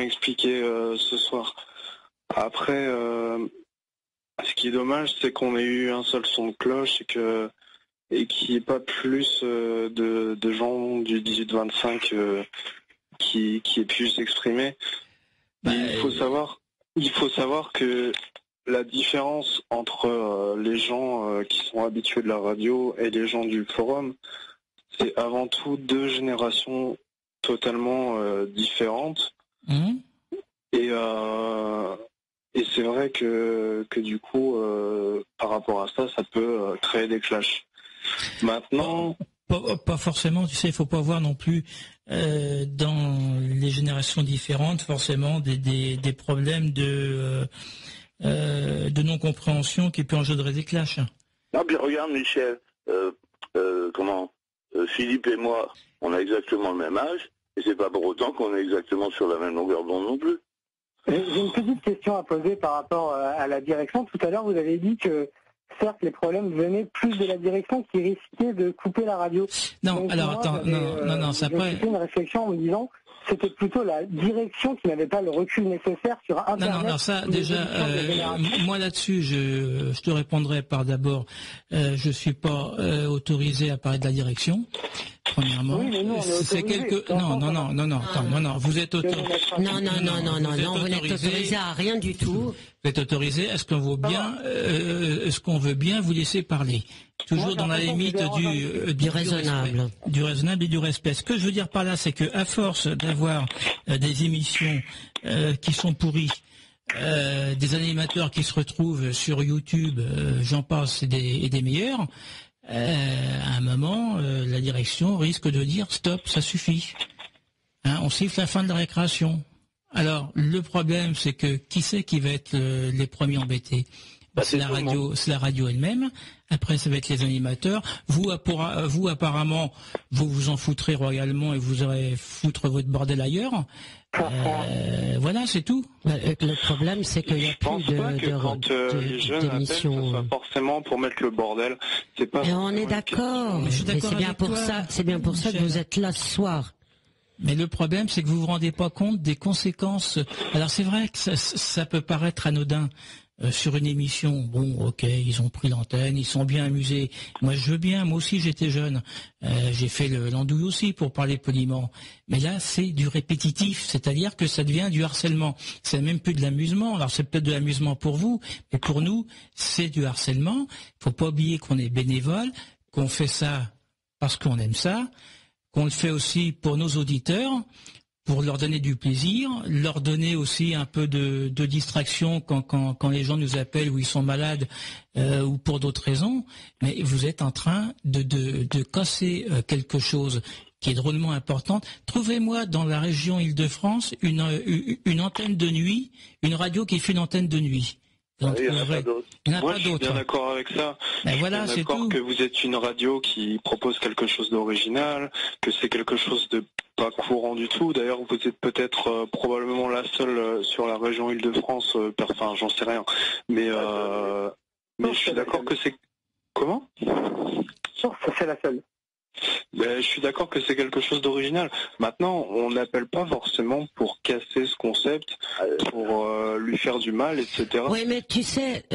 expliqué ce soir. Après, ce qui est dommage, c'est qu'on ait eu un seul son de cloche et qu'il n'y ait pas plus de gens du 18-25 qui aient pu s'exprimer. Il faut savoir que la différence entre les gens qui sont habitués de la radio et les gens du forum, c'est avant tout deux générations totalement différentes. Et c'est vrai que du coup, par rapport à ça, ça peut créer des clashs. Maintenant... Pas forcément, tu sais, il faut pas voir non plus dans les générations différentes forcément des problèmes de non-compréhension qui peut engendrer des clashs. Ah bien regarde Michel, Philippe et moi, on a exactement le même âge, et c'est pas pour autant qu'on est exactement sur la même longueur d'onde non plus. J'ai une petite question à poser par rapport à la direction. Tout à l'heure, vous avez dit que certes, les problèmes venaient plus de la direction qui risquait de couper la radio. Non, donc, alors moi, attends, non, ça peut... J'ai fait une réflexion en me disant c'était plutôt la direction qui n'avait pas le recul nécessaire sur Internet. Non, ça déjà, moi là-dessus, je te répondrai par d'abord, je suis pas autorisé à parler de la direction. Premièrement, oui, mais nous, on est c'est quelque non, vous êtes autorisé. Non, vous n'êtes autorisé à rien du tout. Vous êtes autorisé. Est-ce qu'on veut bien vous laisser parler, toujours dans la limite du raisonnable, du raisonnable et du respect. Ce que je veux dire par là, c'est que à force d'avoir des émissions qui sont pourries, des animateurs qui se retrouvent sur YouTube, j'en passe, et des meilleurs. À un moment, la direction risque de dire stop, ça suffit. On siffle la fin de la récréation. Alors, le problème, c'est que qui c'est qui va être les premiers embêtés? C'est la radio elle-même. Après, ça va être les animateurs. Vous, apparemment, vous vous en foutrez royalement et vous aurez foutre votre bordel ailleurs. Voilà, c'est tout. Le problème, c'est qu'il n'y a plus d'émissions. C'est pas forcément pour mettre le bordel. C'est pas. Et on est d'accord. Mais c'est bien pour ça. C'est bien pour ça que vous êtes là ce soir. Mais le problème, c'est que vous vous rendez pas compte des conséquences. Alors c'est vrai que ça peut paraître anodin sur une émission. Bon, ok, ils ont pris l'antenne, ils sont bien amusés. Moi, je veux bien. Moi aussi, j'étais jeune. J'ai fait l'andouille aussi, pour parler poliment. Mais là, c'est du répétitif, c'est-à-dire que ça devient du harcèlement. C'est même plus de l'amusement. Alors c'est peut-être de l'amusement pour vous, mais pour nous, c'est du harcèlement. Faut pas oublier qu'on est bénévole, qu'on fait ça parce qu'on aime ça, qu'on le fait aussi pour nos auditeurs, pour leur donner du plaisir, leur donner aussi un peu de distraction quand les gens nous appellent ou ils sont malades ou pour d'autres raisons. Mais vous êtes en train de casser quelque chose qui est drôlement importante. Trouvez-moi dans la région Île-de-France une antenne de nuit, une radio qui fait une antenne de nuit. Donc, il n'y en a pas d'autre. Moi, je suis bien d'accord avec ça. Ben voilà, c'est tout. Que vous êtes une radio qui propose quelque chose d'original, que c'est quelque chose de pas courant du tout. D'ailleurs, vous êtes peut-être probablement la seule sur la région Île-de-France. Enfin, j'en sais rien. Mais je suis d'accord que c'est... Comment ? C'est la seule. Ben, je suis d'accord que c'est quelque chose d'original. Maintenant, on n'appelle pas forcément pour casser ce concept, pour lui faire du mal, etc. Oui, mais tu sais,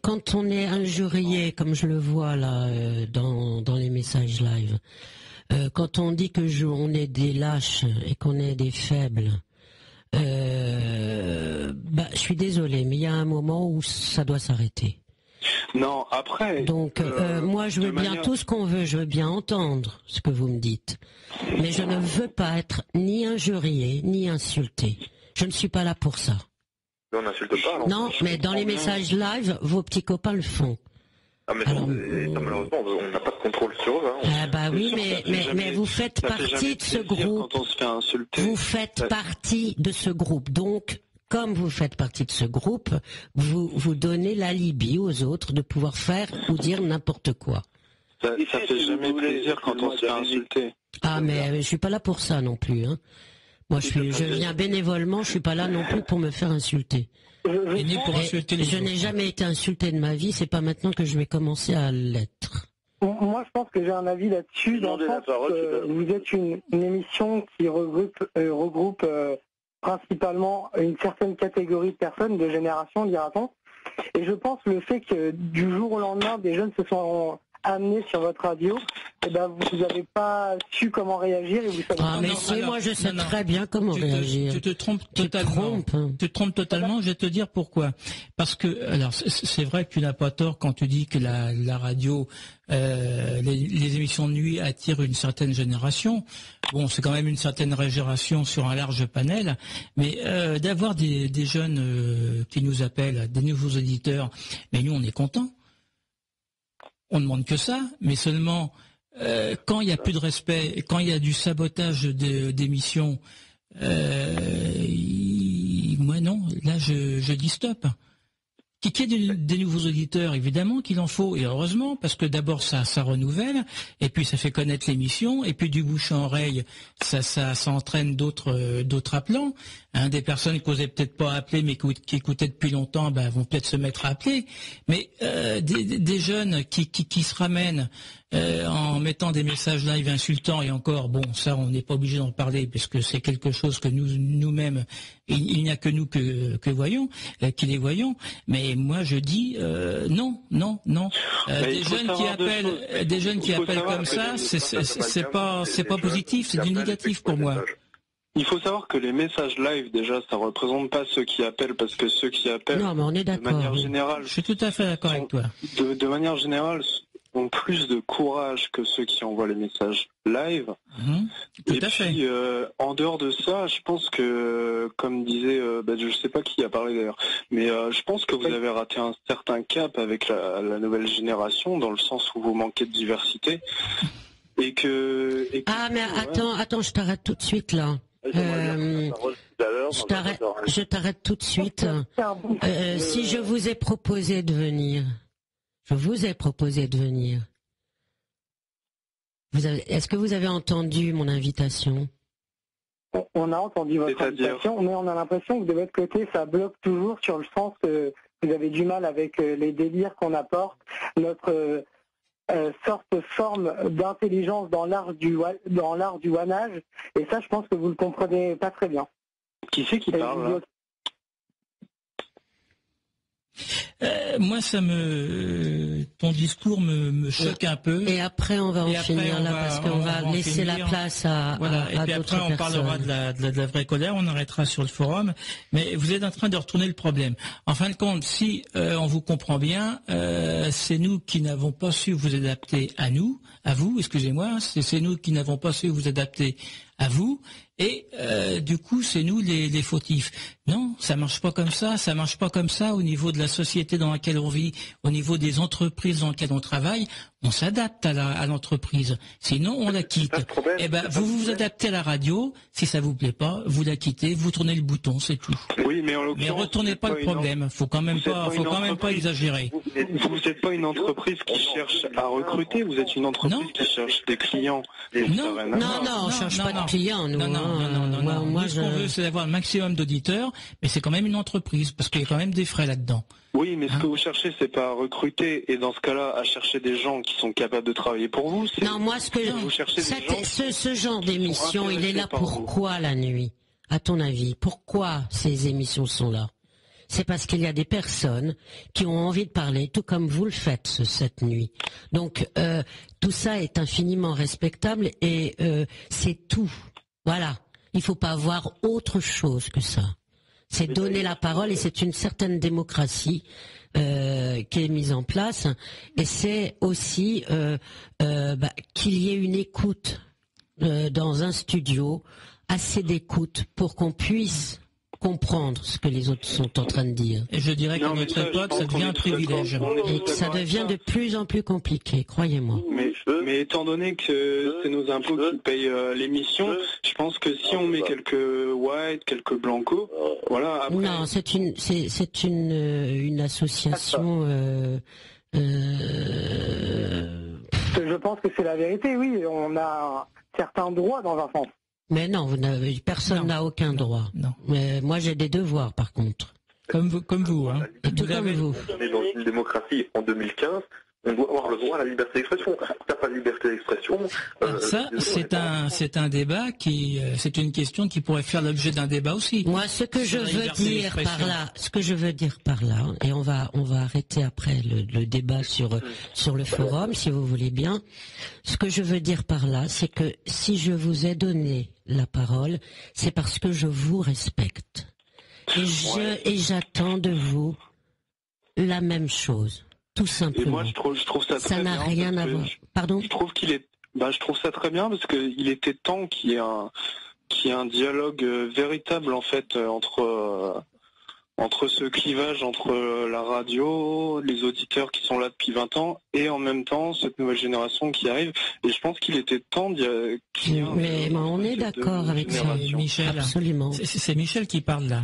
quand on est injurié, comme je le vois là dans les messages live, quand on dit que on est des lâches et qu'on est des faibles, je suis désolé, mais il y a un moment où ça doit s'arrêter. Non, après... Donc, moi, je veux bien tout ce qu'on veut, je veux bien entendre ce que vous me dites. Mais je ne veux pas être ni injurié, ni insulté. Je ne suis pas là pour ça. Mais on n'insulte pas. Non, mais dans les messages live, vos petits copains le font. Ah, mais alors, malheureusement, on n'a pas de contrôle sur eux. Oui, mais vous faites partie de ce groupe. Quand on se fait insulter. Vous faites partie de ce groupe. Donc, comme vous faites partie de ce groupe, vous donnez l'alibi aux autres de pouvoir faire ou dire n'importe quoi. Ça fait jamais plaisir quand on se fait insulter. Ah, mais je suis pas là pour ça non plus. Hein. Moi, je viens bénévolement, je suis pas là non plus pour me faire insulter. Je n'ai jamais été insulté de ma vie, c'est pas maintenant que je vais commencer à l'être. Moi, je pense que j'ai un avis là-dessus. Dans le sens que vous êtes une émission qui regroupe principalement une certaine catégorie de personnes, de génération, dira-t-on. Et je pense le fait que du jour au lendemain, des jeunes se sont amenés sur votre radio, et ben vous n'avez pas su comment réagir et vous savez pas. Mais si, moi je sais très bien comment réagir. Tu te trompes totalement. Tu te trompes totalement, je vais te dire pourquoi. Parce que, alors c'est vrai que tu n'as pas tort quand tu dis que la radio, les émissions de nuit attirent une certaine génération. Bon, c'est quand même une certaine génération sur un large panel, mais d'avoir des jeunes qui nous appellent, des nouveaux auditeurs, mais nous on est contents. On ne demande que ça, mais seulement quand il n'y a plus de respect, quand il y a du sabotage d'émissions, moi non, là je dis stop. Qu'il y ait des nouveaux auditeurs, évidemment qu'il en faut, et heureusement, parce que d'abord ça renouvelle, et puis ça fait connaître l'émission, et puis du bouche à oreille, ça entraîne d'autres appelants. Hein, des personnes qui n'osaient peut-être pas appeler, mais qui écoutaient depuis longtemps, vont peut-être se mettre à appeler. Mais des jeunes qui se ramènent en mettant des messages live insultants, et encore, bon, ça on n'est pas obligé d'en parler, parce que c'est quelque chose que nous-mêmes, il n'y a que nous qui les voyons. Mais moi je dis non. Des jeunes qui appellent comme ça, c'est pas positif, c'est du négatif pour moi. Il faut savoir que les messages live, déjà, ça représente pas ceux qui appellent, parce que ceux qui appellent, non, mais on est de manière générale, je suis tout à fait d'accord avec toi. De manière générale, ont plus de courage que ceux qui envoient les messages live. Tout à fait. En dehors de ça, je pense que, comme disait, je sais pas qui a parlé d'ailleurs, mais je pense que vous avez raté un certain cap avec la nouvelle génération, dans le sens où vous manquez de diversité. Mais attends, je t'arrête tout de suite là. Je t'arrête tout de suite. Si je vous ai proposé de venir, est-ce que vous avez entendu mon invitation? On a entendu votre invitation, mais on a l'impression que de votre côté, ça bloque toujours, sur le sens que vous avez du mal avec les délires qu'on apporte, notre forme d'intelligence dans l'art du wanage, et ça, je pense que vous le comprenez pas très bien. Qui c'est qui parle là? Moi, ton discours me choque un peu. Et après, on va en finir là, parce qu'on va laisser la place à d'autres personnes. Et puis après, on parlera de la vraie colère, on arrêtera sur le forum. Mais vous êtes en train de retourner le problème. En fin de compte, si on vous comprend bien, c'est nous qui n'avons pas su vous adapter à vous, excusez-moi, c'est nous qui n'avons pas su vous adapter à vous, et du coup c'est nous les fautifs. Non, ça marche pas comme ça au niveau de la société dans laquelle on vit, au niveau des entreprises dans lesquelles on travaille, on s'adapte à l'entreprise, sinon on la quitte. Vous vous adaptez à la radio, si ça vous plaît pas, vous la quittez, vous tournez le bouton, c'est tout. Oui, mais en l'occurrence, mais retournez pas le problème, faut quand même pas exagérer. Vous n'êtes pas une entreprise qui cherche à recruter, vous êtes une entreprise qui cherche des clients. Non, on cherche pas de clients, nous. Non. Moi, ce qu'on veut, c'est d'avoir un maximum d'auditeurs, mais c'est quand même une entreprise, parce qu'il y a quand même des frais là-dedans. Oui, mais ce que vous cherchez, c'est pas à recruter, et dans ce cas-là, à chercher des gens qui sont capables de travailler pour vous. Non, moi, ce genre d'émission, il est là pourquoi la nuit, à ton avis? Pourquoi ces émissions sont là? C'est parce qu'il y a des personnes qui ont envie de parler, tout comme vous le faites cette nuit. Donc, tout ça est infiniment respectable, et c'est tout. Voilà. Il ne faut pas avoir autre chose que ça. C'est donner la parole, et c'est une certaine démocratie qui est mise en place. Et c'est aussi qu'il y ait une écoute dans un studio, assez d'écoute pour qu'on puisse comprendre ce que les autres sont en train de dire. Et je dirais qu'à notre époque, ça devient un privilège. Et que ça devient de plus en plus compliqué, croyez-moi. Mais étant donné que c'est nos impôts qui payent l'émission, je pense que si on met quelques white, quelques blancos, voilà. Après... Non, c'est une association. Je pense que c'est la vérité. Oui, on a certains droits dans un sens. Mais non, personne n'a aucun droit. Non. Mais moi, j'ai des devoirs, par contre. Comme vous, hein. Tout comme vous. On est dans une démocratie en 2015. On doit avoir le droit à la liberté d'expression. T'as pas de liberté d'expression. Ça, c'est un débat c'est une question qui pourrait faire l'objet d'un débat aussi. Moi, ce que je veux dire par là, et on va arrêter après le débat sur le forum, si vous voulez bien. Ce que je veux dire par là, c'est que si je vous ai donné la parole, c'est parce que je vous respecte. Et j'attends de vous la même chose. Tout simplement. Et moi, je trouve ça très bien. Ça n'a rien à voir. Pardon ? Je trouve je trouve ça très bien parce qu'il était temps qu'il y ait un dialogue véritable en fait entre ce clivage entre la radio, les auditeurs qui sont là depuis 20 ans et en même temps cette nouvelle génération qui arrive. Et je pense qu'il était temps qu'il y ait Mais on est d'accord avec ça, Michel. Absolument. C'est Michel qui parle là.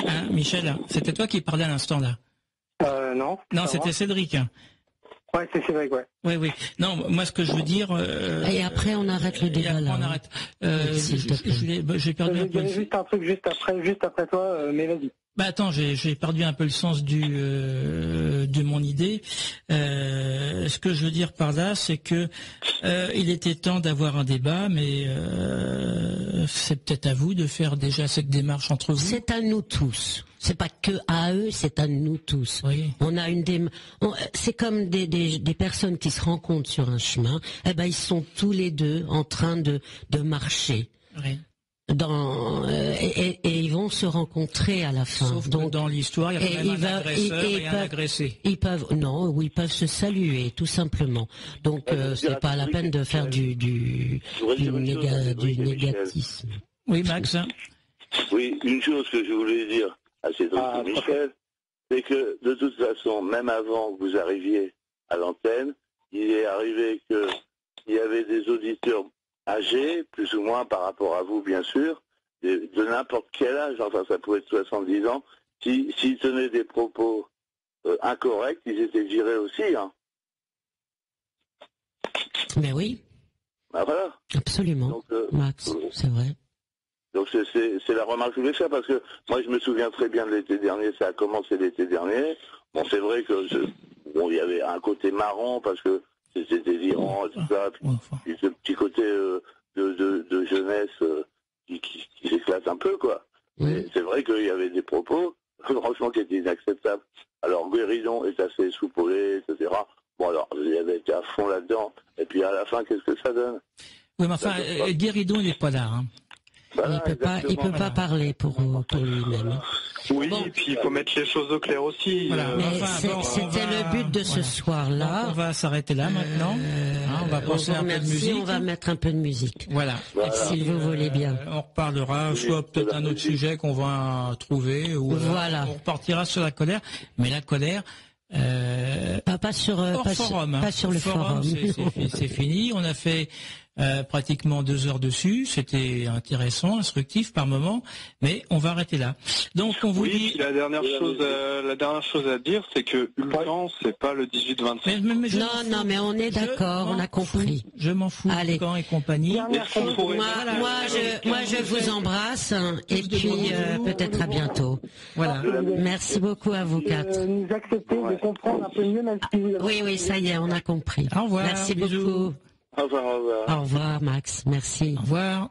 Hein, Michel, c'était toi qui parlais à l'instant là. Non. Non, c'était Cédric. Ouais, c'est Cédric, ouais. Oui. Non, moi ce que je veux dire. Et après on arrête le débat là. On arrête. J'ai perdu un peu. Juste un truc juste après toi, mais vas-y. Attends, j'ai perdu un peu le sens de mon idée. Ce que je veux dire par là, c'est que il était temps d'avoir un débat, mais c'est peut-être à vous de faire déjà cette démarche entre vous. C'est à nous tous. C'est pas que à eux, c'est à nous tous. Oui. On a c'est comme des personnes qui se rencontrent sur un chemin. Ils sont tous les deux en train de marcher. Oui. Et ils vont se rencontrer à la fin. Sauf que dans l'histoire, il y a quand même un agresseur et un agressé. Ils peuvent se saluer, tout simplement. Donc, c'est pas la peine de faire du négatisme. Oui, Max. Oui, une chose que je voulais dire à Cédric et Michel, c'est que de toute façon, même avant que vous arriviez à l'antenne, il est arrivé qu'il y avait des auditeurs âgés, plus ou moins par rapport à vous, bien sûr, de n'importe quel âge, enfin ça pouvait être 70 ans, s'ils tenaient des propos incorrects, ils étaient virés aussi. Hein. Mais oui. Voilà. Absolument. Donc, Max, c'est vrai. Donc c'est la remarque que je voulais faire, parce que moi je me souviens très bien de l'été dernier, ça a commencé l'été dernier. Bon, c'est vrai que il y avait un côté marrant, parce que c'était délirant, tout ça, puis ce petit côté de jeunesse qui s'éclate un peu, quoi. Mais c'est vrai qu'il y avait des propos, franchement, qui étaient inacceptables. Alors, Guéridon est assez soupolé, etc. Bon, alors, il avait été à fond là-dedans. Et puis, à la fin, qu'est-ce que ça donne ? Oui, mais enfin, Guéridon, il n'est pas là, hein. Voilà, il peut pas parler pour lui-même. Oui, et puis il faut mettre les choses au clair aussi. Voilà. C'était le but de ce soir-là. Donc, on va s'arrêter là maintenant. On va penser un peu de musique. On va mettre un peu de musique. Voilà. Si vous voulez bien. On reparlera, soit peut-être un autre sujet qu'on va trouver, ou on repartira sur la colère. Mais la colère. Pas sur le forum. C'est fini. On a fait pratiquement 2 heures dessus. C'était intéressant, instructif par moment, mais on va arrêter là. Donc on vous dit. La dernière chose à dire, c'est que Ulcan, c'est pas le 18-25. Mais on est d'accord, on a compris. Je m'en fous. Allez. Ulcan et compagnie. Moi, je vous embrasse et puis peut-être à bientôt. Voilà. Merci beaucoup à vous 4. Nous accepter de comprendre un peu mieux, même si vous... Oui, ça y est, on a compris. Au revoir. Merci beaucoup. Au revoir. Au revoir, Max. Merci. Au revoir.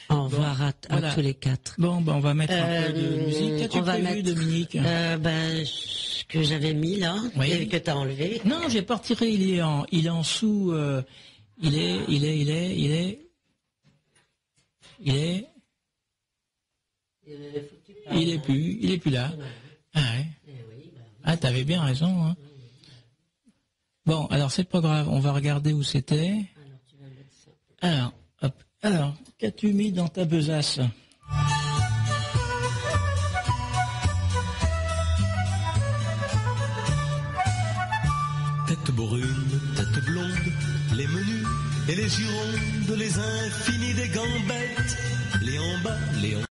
Au revoir à tous les 4. Bon, on va mettre un peu de musique. Qu'as-tu prévu, Dominique ? Ce que j'avais mis là, et que t'as enlevé. Non, j'ai pas retiré. Il est en sous. Il est plus là. Ah ouais. Ah, t'avais bien raison. Hein. Bon, alors c'est pas grave. On va regarder où c'était. Alors, hop. Alors, qu'as-tu mis dans ta besace ? Tête brune, tête blonde, les menus et les girondes, les infinis des gambettes, les en bas, les en